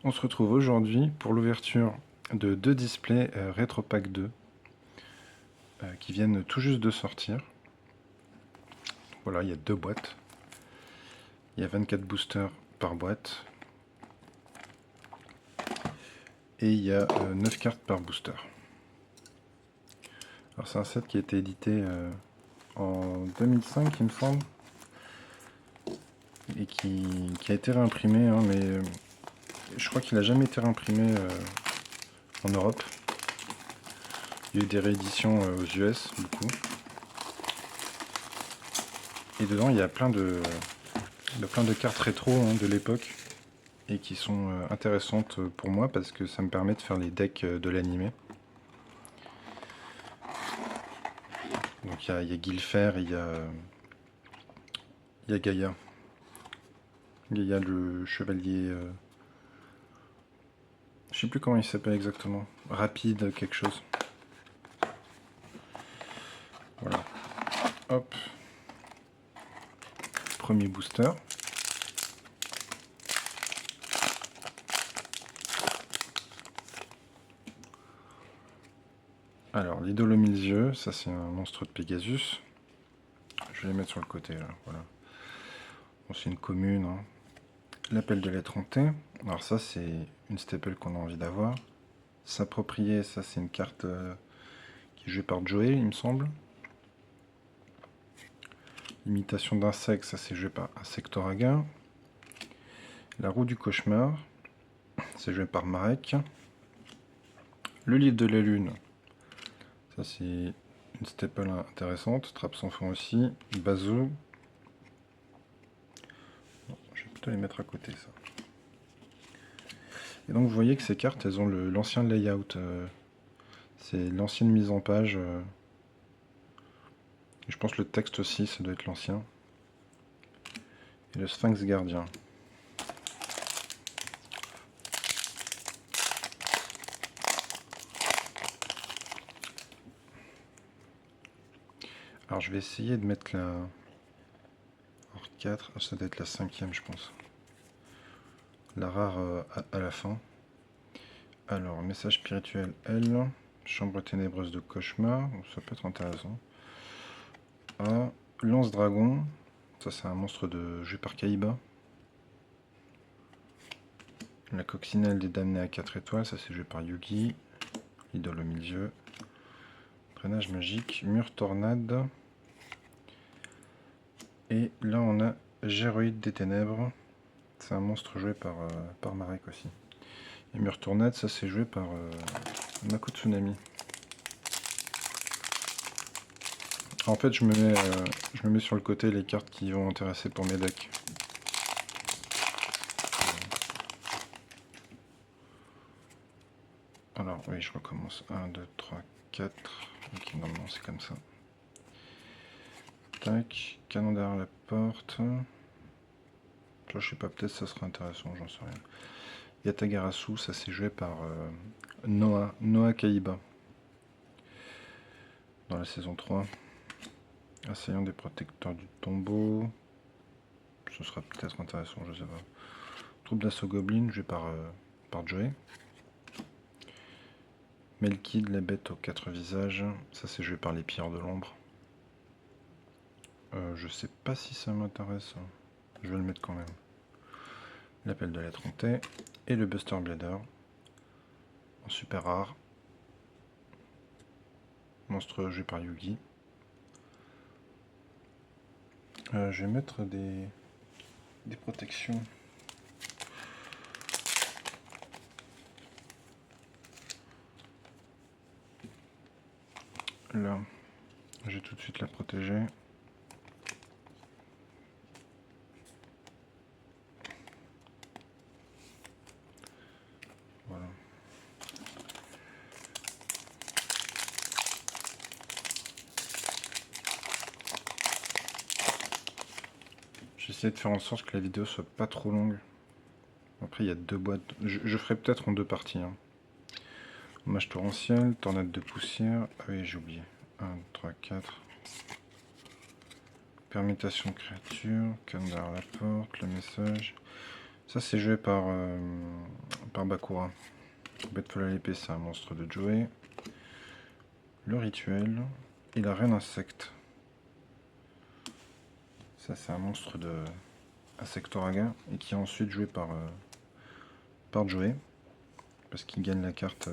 On se retrouve aujourd'hui pour l'ouverture de deux displays RetroPack 2 qui viennent tout juste de sortir. Voilà, il y a deux boîtes. Il y a 24 boosters par boîte. Et il y a 9 cartes par booster. Alors c'est un set qui a été édité en 2005 il me semble. Et qui a été réimprimé, hein, mais je crois qu'il n'a jamais été réimprimé en Europe. Il y a eu des rééditions aux US du coup. Et dedans il y a plein de cartes rétro de l'époque et qui sont intéressantes pour moi parce que ça me permet de faire les decks de l'animé. Donc il y a Guilfer, il y a Gaïa. Gaïa le chevalier... je sais plus comment il s'appelle exactement. Rapide quelque chose. Voilà. Hop. Premier booster. Alors, l'idole aux mille yeux, ça c'est un monstre de Pegasus. Je vais les mettre sur le côté là, voilà. Bon, c'est une commune. Hein. L'appel de lettre hantée. Alors ça c'est une staple qu'on a envie d'avoir. S'approprier, ça c'est une carte qui est jouée par Joey, il me semble. Imitation d'insecte, ça c'est joué par Insectoraga. La roue du cauchemar, c'est joué par Marek. Le livre de la lune, ça c'est une staple intéressante. Trappe sans fond aussi. Bazou. Je vais plutôt les mettre à côté ça. Et donc vous voyez que ces cartes, elles ont l'ancien layout. C'est l'ancienne mise en page. Je pense que le texte aussi, ça doit être l'ancien. Et le Sphinx gardien. Alors je vais essayer de mettre la... Alors 4, ça doit être la cinquième je pense. La rare à la fin. Alors, message spirituel L. Chambre ténébreuse de cauchemar. Ça peut être intéressant. A. Lance dragon. Ça c'est un monstre de jeu par Kaiba. La coccinelle des damnés à 4 étoiles. Ça c'est joué par Yugi. Idole au milieu. Drainage magique. Mur tornade. Et là on a Géroïde des ténèbres. C'est un monstre joué par Marek aussi. Et Mur tornade, ça c'est joué par Mako Tsunami. En fait, je me mets sur le côté les cartes qui vont intéresser pour mes decks. Alors, oui, je recommence. 1, 2, 3, 4. Ok, normalement c'est comme ça. Tac, canon derrière la porte. Là, je sais pas, peut-être ça sera intéressant, j'en sais rien. Yatagarasu, ça s'est joué par Noah Kaiba. Dans la saison 3. Assaillant des protecteurs du tombeau. Ce sera peut-être intéressant, je sais pas. Troupe d'assaut goblin, joué par Joey. Melkid, la bête aux 4 visages. Ça c'est joué par les pierres de l'ombre. Je sais pas si ça m'intéresse. Je vais le mettre quand même. L'appel de la Trontée. Et le Buster Blader. En super rare. Monstre joué par Yugi. Je vais mettre des protections. Là, j'ai tout de suite la protéger. Voilà. J'essaie de faire en sorte que la vidéo soit pas trop longue. Après, il y a deux boîtes. Je ferai peut-être en deux parties. Hein. Hommage torrentiel, tornade de poussière. Ah oui, j'ai oublié. 1, 3, 4. Permutation de créature, canne derrière la porte, le message. Ça c'est joué par Bakura. Bête folle à l'épée, c'est un monstre de Joey. Le rituel et la reine insecte. Ça c'est un monstre de Insectoraga et qui est ensuite joué par Joey. Parce qu'il gagne la carte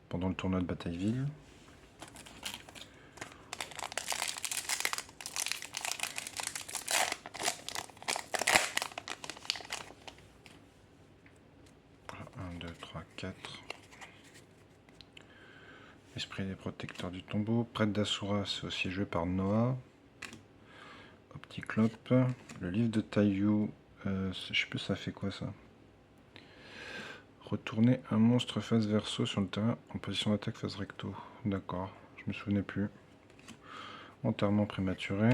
pendant le tournoi de Batailleville. Un, 2, 3, 4. Esprit des protecteurs du tombeau. Prêtre d'Asura, c'est aussi joué par Noah. Opticlope. Le livre de Taiyu. Je sais plus ça fait quoi ça. Retourner un monstre face verso sur le terrain en position d'attaque face recto. D'accord, je me souvenais plus. Enterrement prématuré.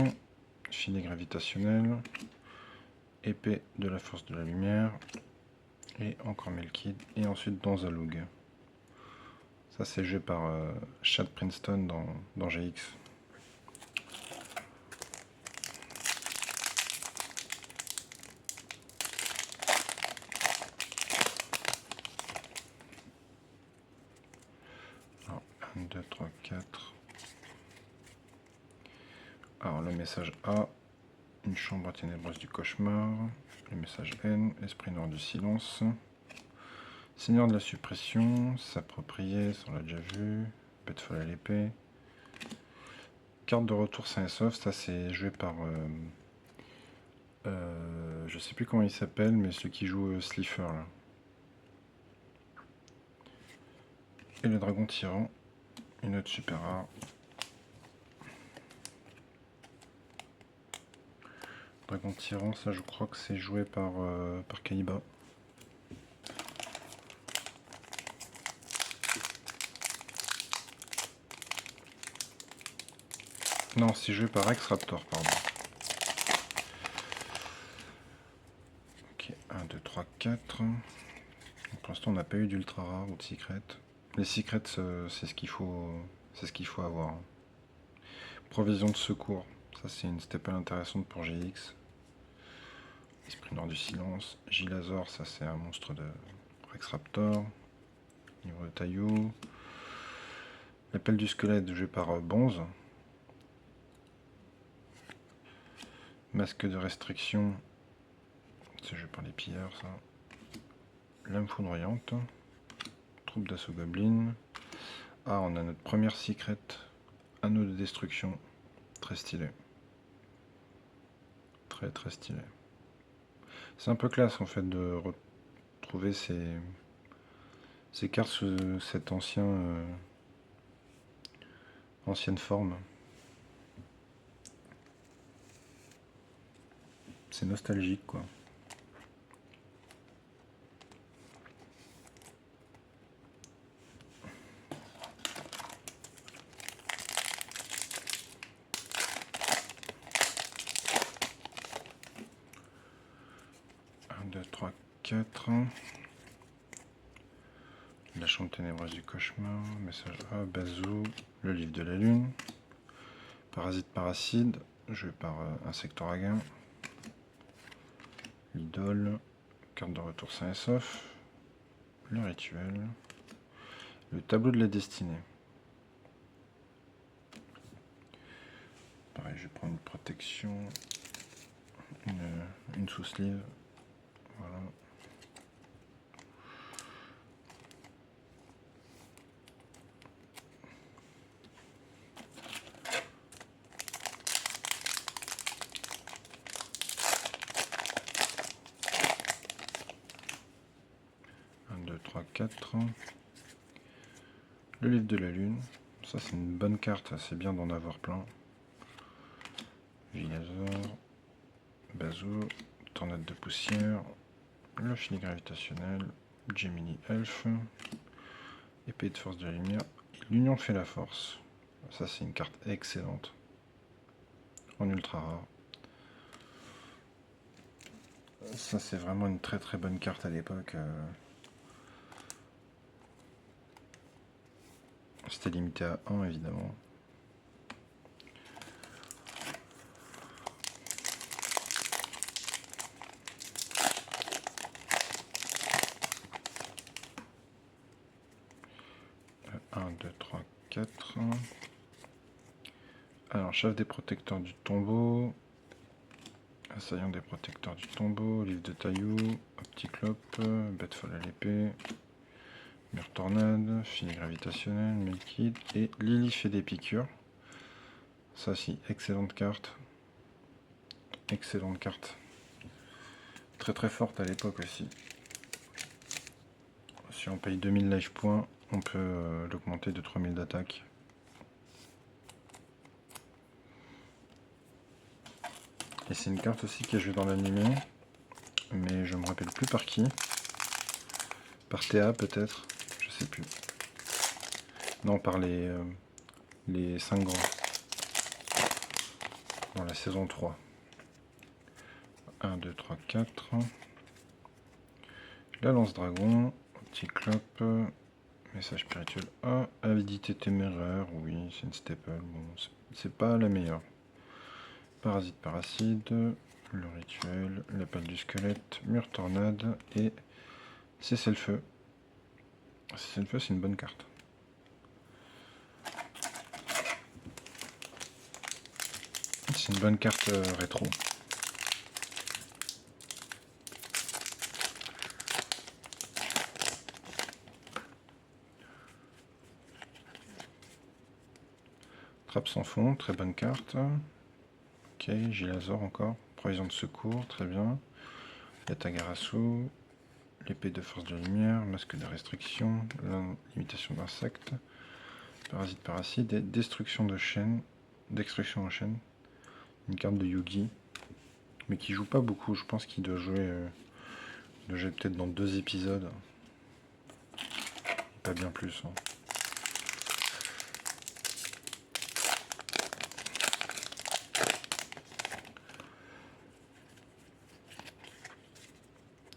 Filet gravitationnel. Épée de la force de la lumière. Et encore Melkid. Et ensuite Danzalug. Ça c'est joué par Chad Princeton dans GX. Alors, 1, 2, 3, 4. Alors le message A, une chambre ténébreuse du cauchemar. Le message N, esprit noir du silence. Seigneur de la suppression, s'approprier, ça on l'a déjà vu. Bête folle à l'épée. Carte de retour sain et sauf, ça c'est joué par... je sais plus comment il s'appelle, mais celui qui joue Slifer là. Et le dragon tyran, une autre super rare. Dragon tyran, ça je crois que c'est joué par Kaiba. Non, c'est joué par Rex Raptor, pardon. Ok, 1, 2, 3, 4. Pour l'instant, on n'a pas eu d'ultra rare ou de secret. Les secrets, c'est ce qu'il faut avoir. Provision de secours, ça c'est une staple intéressante pour GX. Esprit noir du silence. Gilazor, ça c'est un monstre de Rex Raptor. Livre de Taiyu. L'appel du squelette joué par Bonze. Masque de restriction, c'est joué par les pilleurs ça. Lame foudroyante. Troupe d'assaut goblin. Ah, on a notre première secret. Anneau de destruction. Très stylé. Très très stylé. C'est un peu classe en fait de retrouver ces cartes sous cette ancienne forme. C'est nostalgique quoi. Un, 2, 3, 4. La chambre ténébreuse du cauchemar. Message A, Bazou. Le livre de la lune. Parasite paracide. Joué par Insectoraga. L'idole. Carte de retour sain et sauf. Le rituel. Le tableau de la destinée. Pareil, je vais prendre une protection. Une sous-sleeve. Voilà. Un, 2, 3, 4. Le livre de la lune. Ça c'est une bonne carte, c'est bien d'en avoir plein. Gilazor. Bazou. Tornade de poussière. Le filet gravitationnel. Gemini Elf. Épée de force de la lumière. L'union fait la force. Ça c'est une carte excellente. En ultra rare. Ça c'est vraiment une très très bonne carte à l'époque. C'était limité à 1 évidemment. 1, 2, 3, 4. Alors, chef des protecteurs du tombeau. Assaillant des protecteurs du tombeau. Livre de taillou. Opticlope. Bête folle à l'épée. Mur tornade. Filet gravitationnel. Melkid. Et Lily fait des piqûres. Ça, si, excellente carte. Excellente carte. Très très forte à l'époque aussi. Si on paye 2000 life points, on peut l'augmenter de 3000 d'attaque. Et c'est une carte aussi qui est jouée dans l'animé, mais je me rappelle plus par qui. Par Théa peut-être, je sais plus. Non, par les 5 grands. Dans la saison 3. 1, 2, 3, 4. La lance-dragon, Opticlope, message spirituel A, avidité téméraire, oui, c'est une staple, bon, c'est pas la meilleure. Parasite paracide, le rituel, l'appel du squelette, mur tornade et cessez-le-feu. Cessez-le-feu, c'est une bonne carte. C'est une bonne carte rétro. Trappe sans fond, très bonne carte. Ok, Gilazor encore. Provision de secours, très bien. Yatagarasu. L'épée de force de lumière. Masque de restriction. Limitation d'insectes. Parasite paracide et destruction de chaîne. Destruction en chaîne. Une carte de Yugi. Mais qui joue pas beaucoup. Je pense qu'il doit jouer peut-être dans 2 épisodes. Pas bien plus. Hein.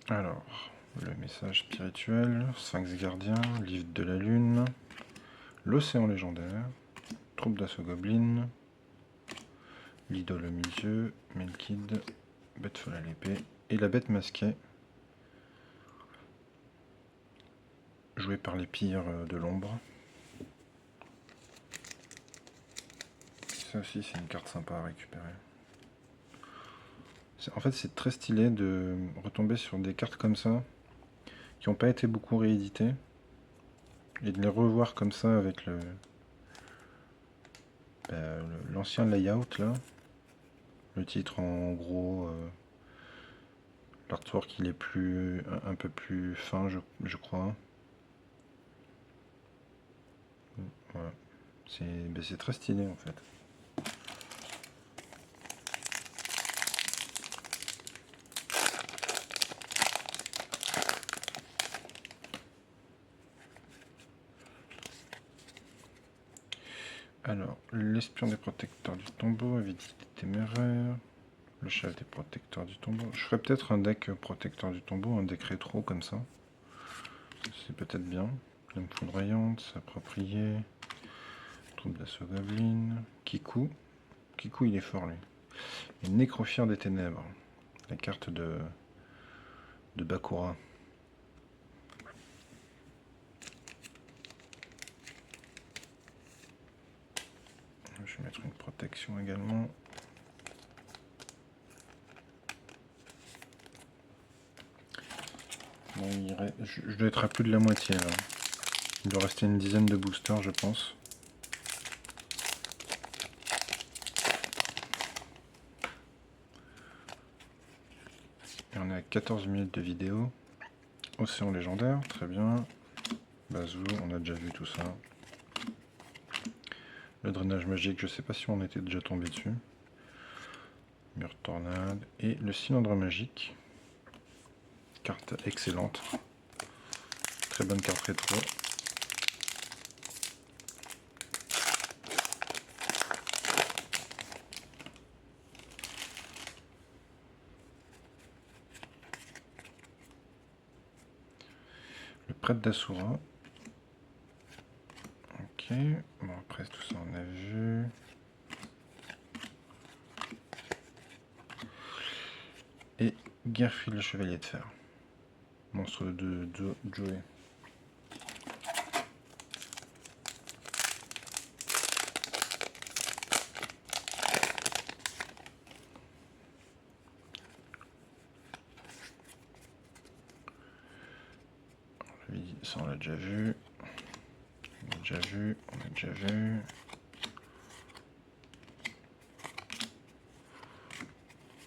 Alors, le message spirituel, Sphinx gardien, livre de la lune, l'océan légendaire, troupe d'assaut goblin, l'idole au milieu, Melkid, bête folle à l'épée, et la bête masquée, jouée par les pires de l'ombre. Ça aussi c'est une carte sympa à récupérer. En fait c'est très stylé de retomber sur des cartes comme ça, qui n'ont pas été beaucoup rééditées, et de les revoir comme ça avec l'ancien layout là. Le titre en gros, l'artwork il est un peu plus fin je crois. Voilà. C'est très stylé en fait. Alors, l'espion des protecteurs du tombeau, avidité téméraire, le chef des protecteurs du tombeau. Je ferais peut-être un deck protecteur du tombeau, un deck rétro comme ça. C'est peut-être bien. Lame foudroyante, s'approprier, troupe d'assaut goblin, Kiku. Kiku il est fort lui. Et Nécrophire des ténèbres, la carte de Bakura. Je vais mettre une protection également. Bon, je dois être à plus de la moitié là. Il doit rester une dizaine de boosters je pense. Et on est à 14 minutes de vidéo. Océan légendaire, très bien. Bazou, on a déjà vu tout ça. Le drainage magique, je sais pas si on était déjà tombé dessus. Mur tornade et le cylindre magique. Carte excellente. Très bonne carte rétro. Le prêtre d'Asura. Ok, bon après tout ça on a vu. Et Gerfil le chevalier de fer. Monstre de Joey. Lui, ça on l'a déjà vu. On l'a déjà vu, on l'a déjà vu.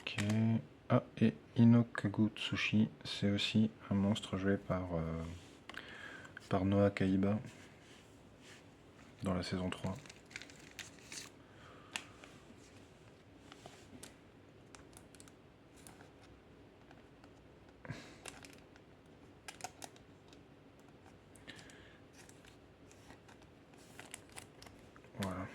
Ok. Ah, et Inokagu Tsushi, c'est aussi un monstre joué par Noah Kaiba dans la saison 3. Voilà.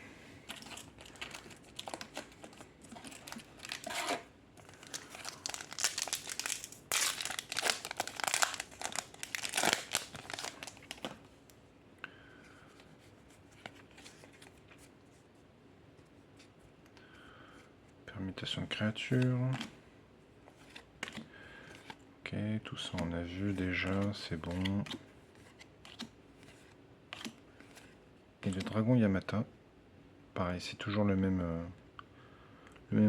Permutation de créatures. Ok, tout ça on a vu déjà, c'est bon. Et le dragon Yamata, pareil, c'est toujours le même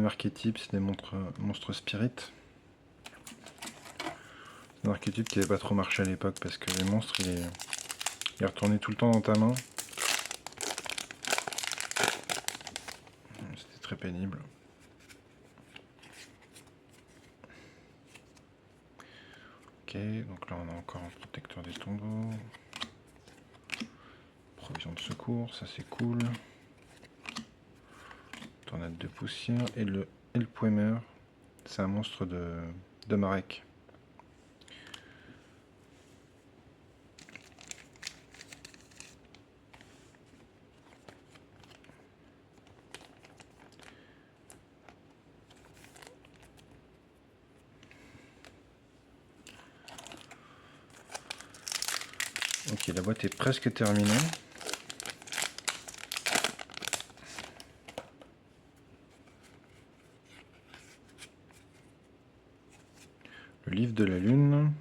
archétype, c'est des monstres spirites. C'est un archétype qui n'avait pas trop marché à l'époque parce que les monstres, il retournait tout le temps dans ta main. C'était très pénible. Ok, donc là on a encore un protecteur des tombeaux. Provision de secours, ça c'est cool. Tornade de poussière. Et le Elpoemer, c'est un monstre de Marek. Ok, la boîte est presque terminée. Le livre de la lune,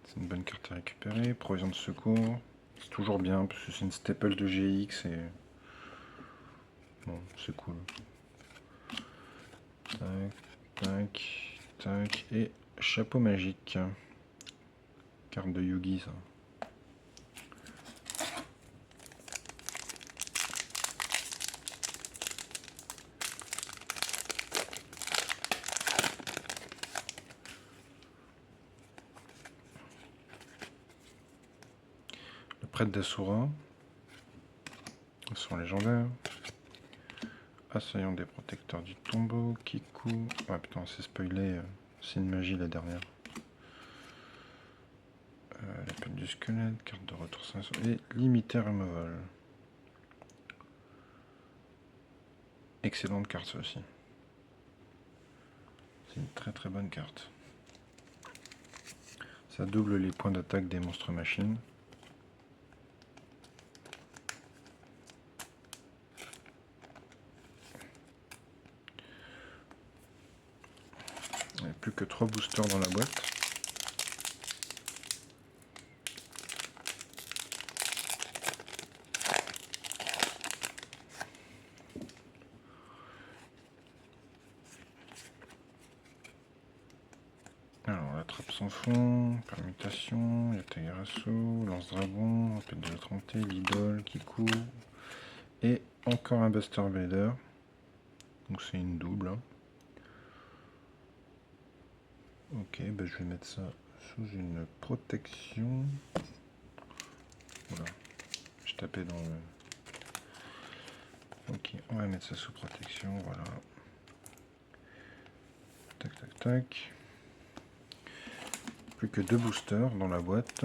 c'est une bonne carte à récupérer. Provision de secours, c'est toujours bien parce que c'est une staple de GX et bon, c'est cool. Tac, tac, tac, et chapeau magique. Carte de Yugi, ça. Le prêtre d'Asura. Son légendaire. Assaillant des protecteurs du tombeau. Kiku. Ah putain, c'est spoilé. C'est une magie la dernière. L'appel du squelette. Carte de retour 500. Et limiter removal. Excellente carte ça aussi. C'est une très très bonne carte. Ça double les points d'attaque des monstres machines. Il n'y a plus que 3 boosters dans la boîte. Alors, la trappe sans fond, permutation, Yatagarasu, lance-dragon, appel de la trempée, l'idole, Kiku, et encore un Buster Blader. Donc c'est une double. Hein. Ok, bah je vais mettre ça sous une protection. Voilà, je tapais dans le... Ok, on va mettre ça sous protection, voilà. Tac, tac, tac. Plus que 2 boosters dans la boîte.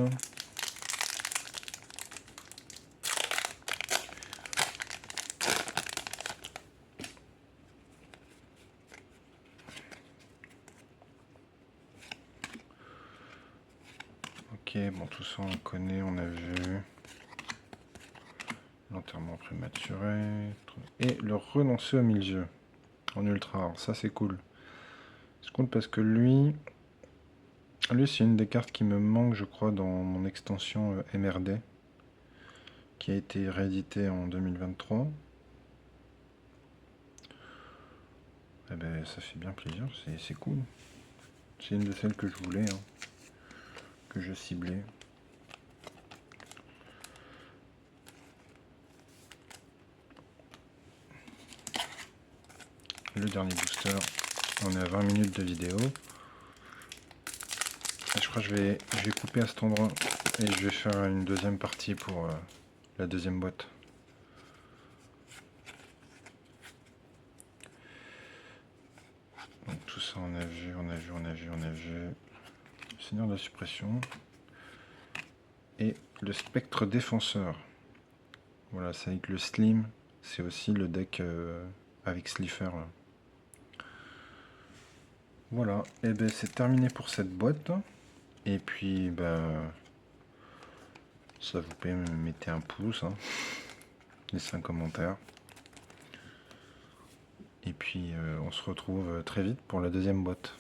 Ok, bon tout ça on connaît, on a vu. L'enterrement prématuré. Et le renoncer au milieu. En ultra rare, ça c'est cool. C'est cool parce que lui c'est une des cartes qui me manque je crois dans mon extension MRD. Qui a été rééditée en 2023. Eh ben ça fait bien plaisir, c'est cool. C'est une de celles que je voulais, hein, que je ciblais. le dernier booster. On est à 20 minutes de vidéo. Et je crois que je vais couper à cet endroit et je vais faire une deuxième partie pour la deuxième boîte. Donc tout ça on a vu. Seigneur de la suppression. Et le spectre défenseur. Voilà, c'est avec le slim. C'est aussi le deck avec Slifer. Là. Voilà, et ben c'est terminé pour cette boîte. Et puis ça vous pouvez me mettre un pouce, hein. Laissez un commentaire. Et puis on se retrouve très vite pour la deuxième boîte.